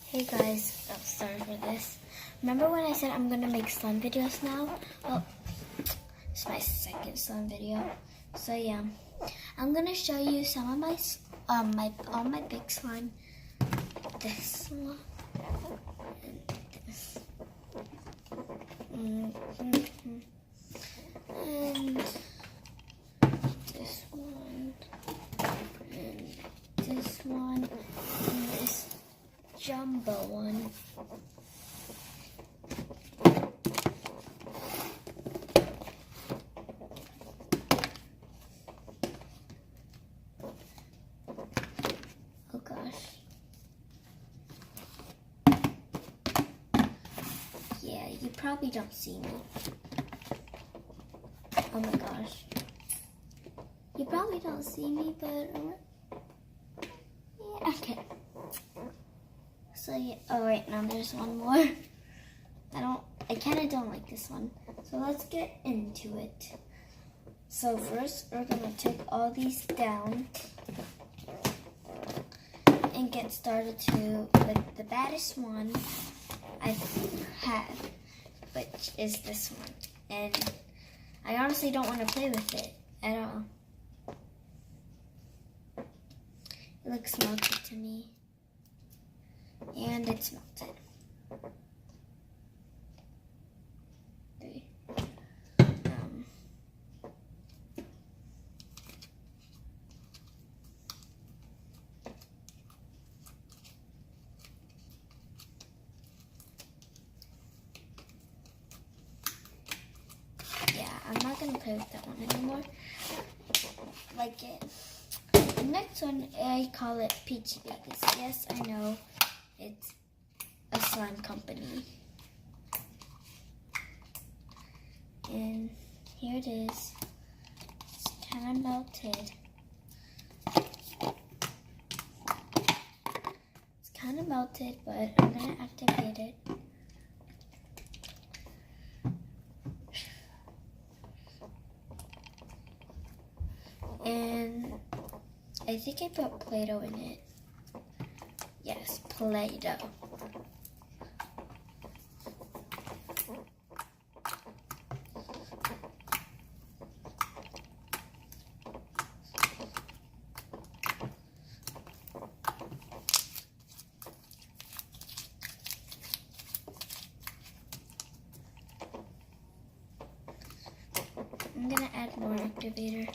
Hey guys, sorry for this. Remember when I said I'm gonna make slime videos now? Well, it's my second slime video. So yeah, I'm gonna show you some of my all my big slime. This one and this, and this one, and this one, and this jumbo one. Oh gosh. Yeah, you probably don't see me. Oh my gosh. You probably don't see me, but yeah, okay. So yeah, oh wait, now there's one more. I kind of don't like this one. So let's get into it. So first, we're gonna take all these down and get started with the baddest one I've had, which is this one. And I honestly don't want to play with it at all. It looks melted to me. And it's melted. Yeah, I'm not gonna play with that one anymore. Like it. The next one, I call it Peachy Vegas. Yes, I know. It's a slime company. And here it is. It's kind of melted. It's kind of melted, but I'm going to activate it. And I think I put Play-Doh in it. Yes, Play-Doh. I'm gonna add more activator.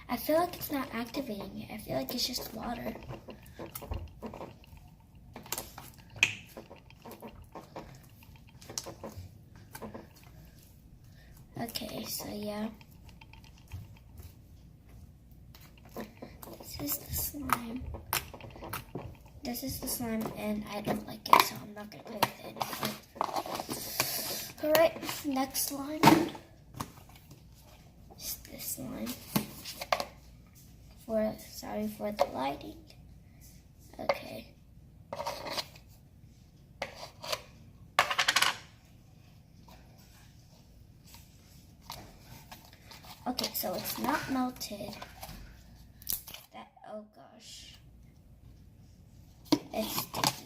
I feel like it's not activating it. I feel like it's just water. Okay, so yeah. This is the slime. This is the slime, and I don't like it, so I'm not gonna play with it anymore. Alright, next slime. It's this slime. Sorry for the lighting. Okay. Okay, so it's not melted. Oh gosh. It's sticky.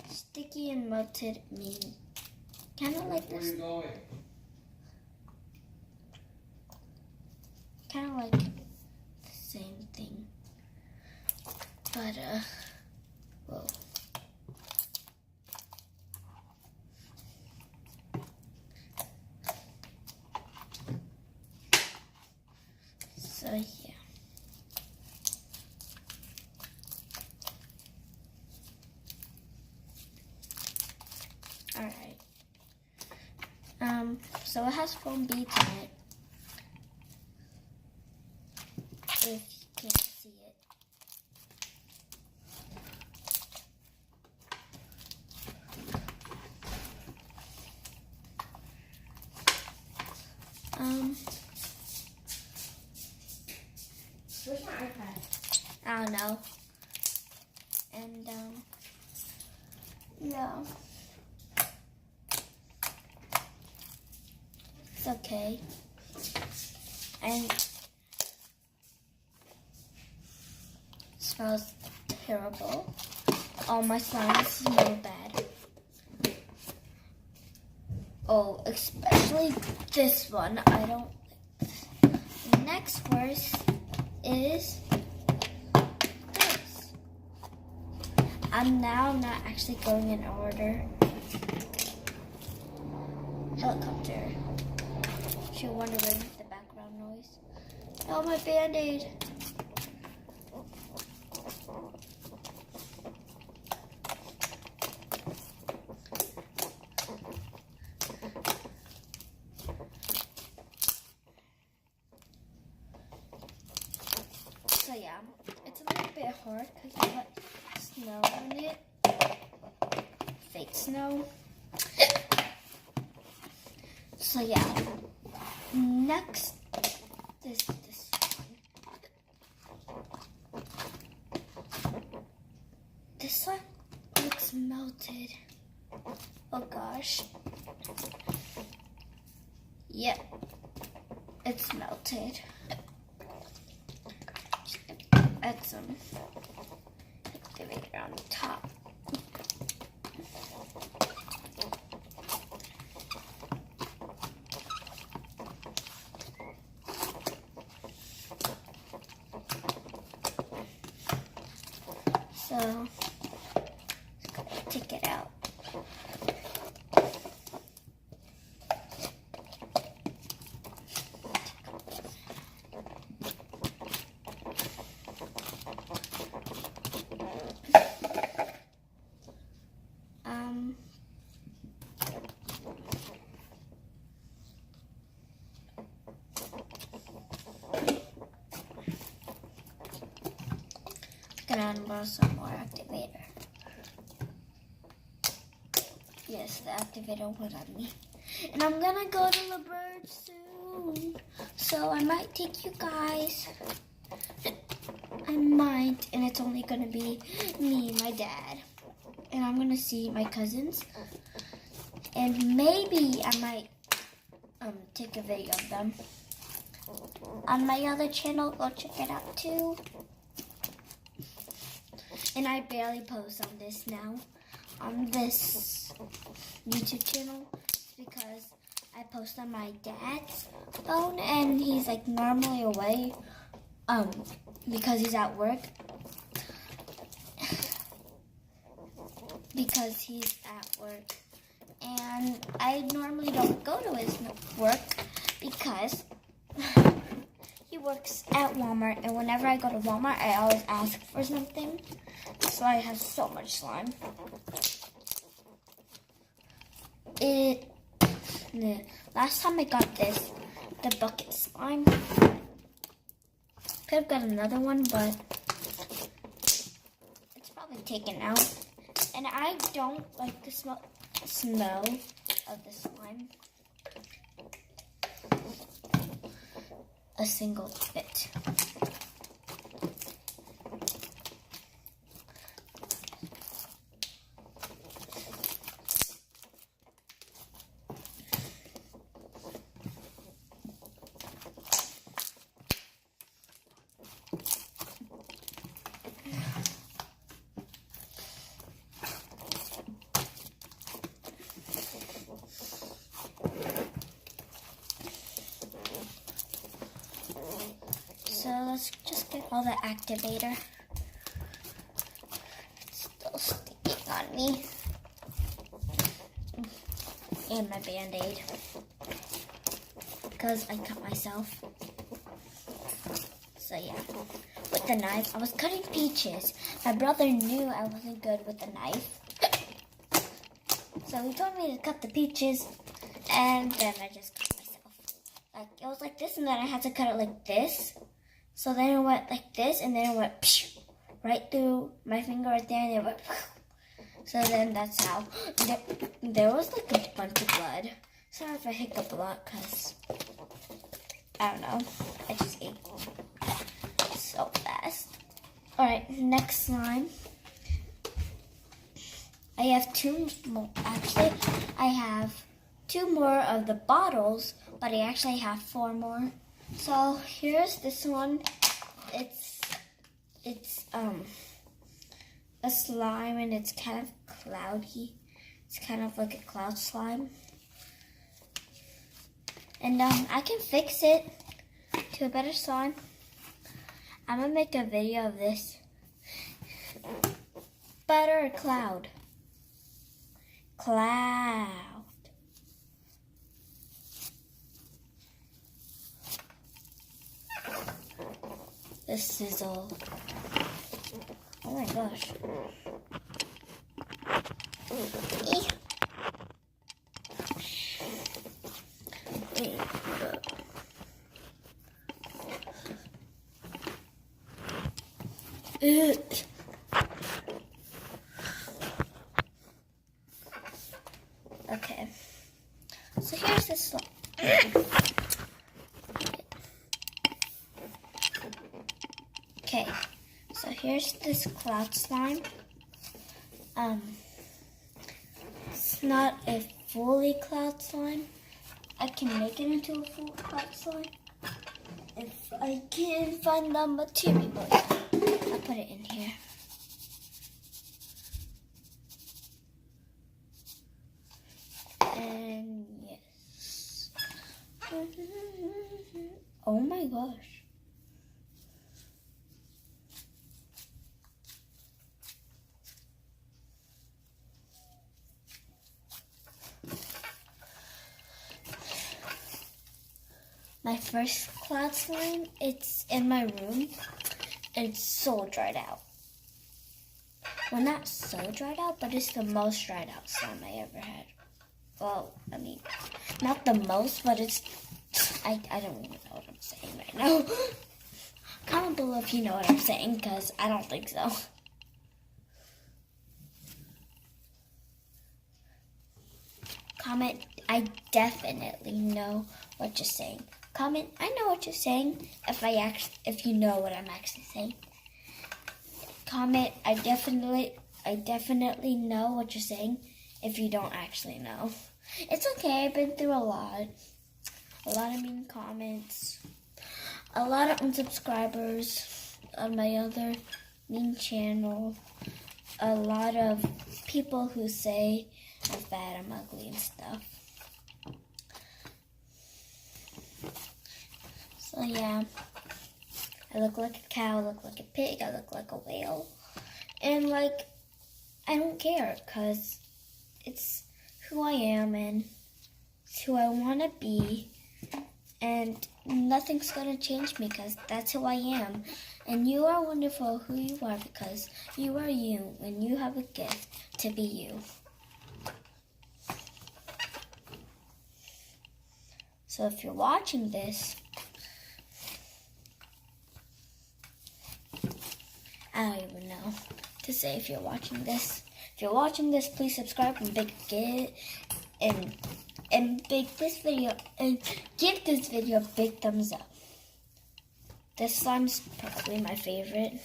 Sticky and melted mean kind of like this. Where are you going? Kind of like the same thing. But, whoa. So, yeah. Alright. So it has foam beads on it. If you can't see it. Where's my iPad? I don't know. And, yeah. It's okay. And smells terrible. All my slimes smell bad. Oh, especially this one. I don't like this. Next worst is this. I'm now not actually going in order. Helicopter. She'll wonder where the background noise. Oh, my Band-Aid. So yeah, it's a little bit hard because you put snow on it. Fake snow. So yeah, next is this one. This one looks melted. Oh gosh. Yep, it's melted. Add some activator on the top. So, take it out. Gonna unbox some more activator. Yes, the activator went on me. And I'm gonna go to the bird soon. So I might take you guys. I might, and it's only gonna be me and my dad. And I'm gonna see my cousins. And maybe I might take a video of them. On my other channel, go check it out too. And I barely post on this now, on this YouTube channel, because I post on my dad's phone, and he's like normally away, because he's at work. Because he's at work, and I normally don't go to his work because he works at Walmart, and whenever I go to Walmart, I always ask for something. So I have so much slime. Last time I got this, the bucket slime. Could have got another one, but it's probably taken out. And I don't like the smell of the slime. A single bit. So let's just get all the activator. It's still sticking on me. And my Band-Aid. Because I cut myself. So yeah. With the knife, I was cutting peaches. My brother knew I wasn't good with the knife. So he told me to cut the peaches. And then I just cut myself. Like, it was like this, and then I had to cut it like this. So then it went like this, and then it went right through my finger right there, and it went. So then that's how. There was like a bunch of blood. Sorry if I hiccup a lot, because I don't know. I just ate so fast. Alright, next slime. I have two more. Actually, I have two more of the bottles, but I actually have four more. So here's this one. It's a slime and it's kind of cloudy. It's kind of like a cloud slime. And I can fix it to a better slime. I'm gonna make a video of this. Butter or cloud? Cloud. The sizzle. Oh my gosh. Okay. So here's the slime. Okay, so here's this cloud slime. It's not a fully cloud slime. I can make it into a full cloud slime if I can find the materials. I'll put it in here. And yes. Oh my gosh. My first cloud slime, it's in my room. It's so dried out. Well, not so dried out, but it's the most dried out slime I ever had. Well, I mean, not the most, but it's, I don't even know what I'm saying right now. Comment below if you know what I'm saying, because I don't think so. Comment, I definitely know what you're saying. Comment, I know what you're saying, if you know what I'm actually saying. Comment, I definitely know what you're saying, if you don't actually know. It's okay, I've been through a lot of mean comments, a lot of unsubscribers on my other mean channel, a lot of people who say I'm fat, I'm ugly and stuff. So yeah, I look like a cow, I look like a pig, I look like a whale. And like, I don't care, because it's who I am and it's who I want to be. And nothing's going to change me, because that's who I am. And you are wonderful who you are, because you are you and you have a gift to be you. So if you're watching this, I don't even know to say if you're watching this. If you're watching this, please subscribe and give this video a big thumbs up. This slime's probably my favorite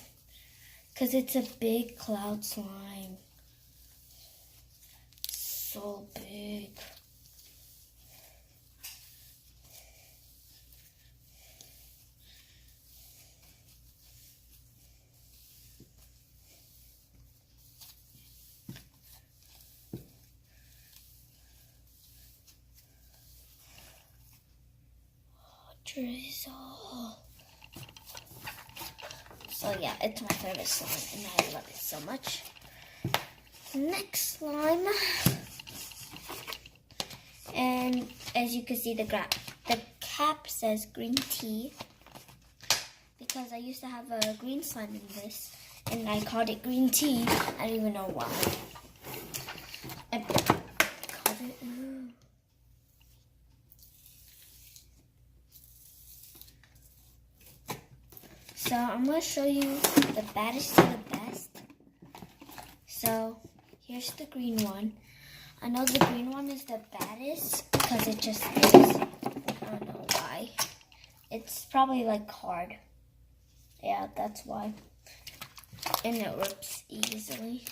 because it's a big cloud slime. So big. Drizzle. So yeah, it's my favorite slime and I love it so much. Next slime. And as you can see, the cap says green tea, because I used to have a green slime in this and I called it green tea. I don't even know why. I called it, So I'm going to show you the baddest to the best. So here's the green one. I know the green one is the baddest because it just is. I don't know why. It's probably like hard. Yeah, that's why. And it rips easily.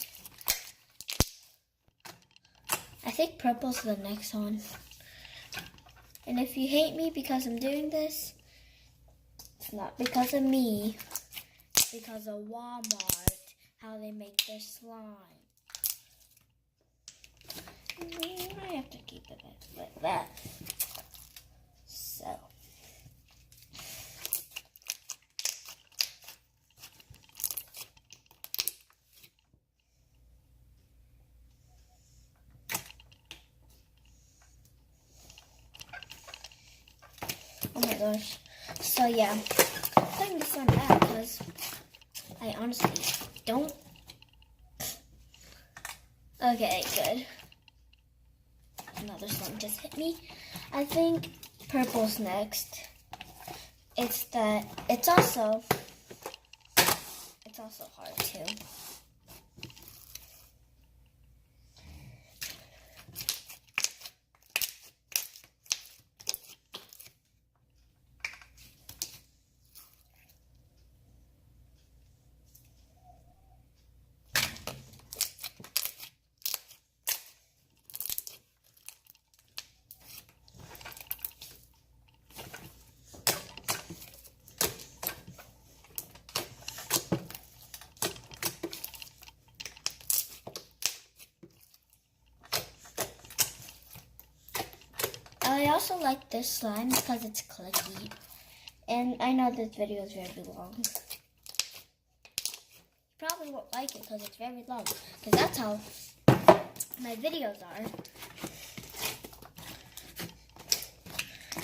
I think purple's the next one. And if you hate me because I'm doing this, it's not because of me. It's because of Walmart how they make their slime. I have to keep it like that. So. Oh my gosh. So yeah, I'm putting this one back because I honestly don't. Okay, good. Another slime just hit me. I think purple's next. It's also hard too. I also like this slime because it's clicky. And I know this video is very long. You probably won't like it because it's very long. Because that's how my videos are.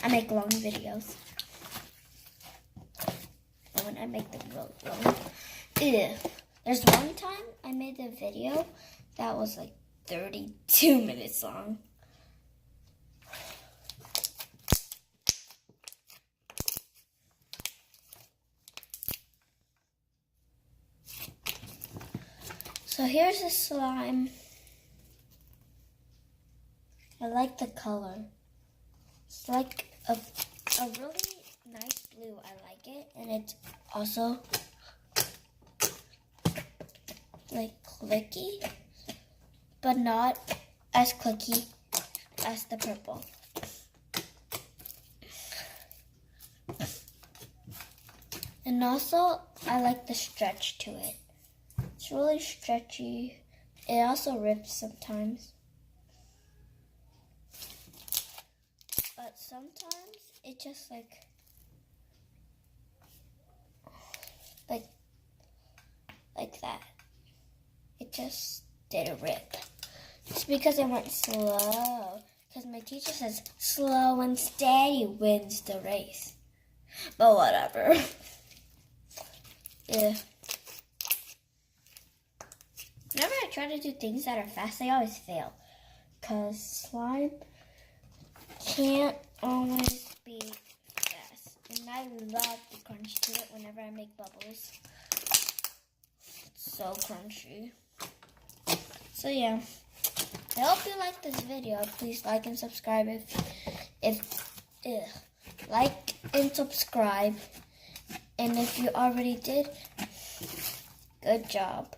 I make long videos. And when I make them really long. There's one time I made a video that was like 32 minutes long. So here's the slime. I like the color. It's like a really nice blue. I like it. And it's also like clicky, but not as clicky as the purple. And also, I like the stretch to it. It's really stretchy. It also rips sometimes. But sometimes it just like that. It just didn't rip. It's because I went slow. Because my teacher says slow and steady wins the race. But whatever. Yeah. Whenever I try to do things that are fast, I always fail. Because slime can't always be fast. And I love the crunch to it whenever I make bubbles. It's so crunchy. So yeah. I hope you like this video. Please like and subscribe like and subscribe. And if you already did, good job.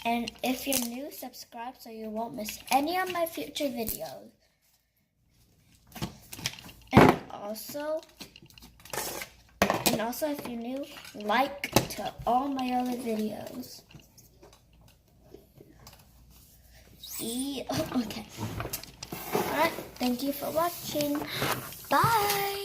And if you're new, subscribe so you won't miss any of my future videos. And also if you're new, like to all my other videos. Okay. Alright, thank you for watching. Bye.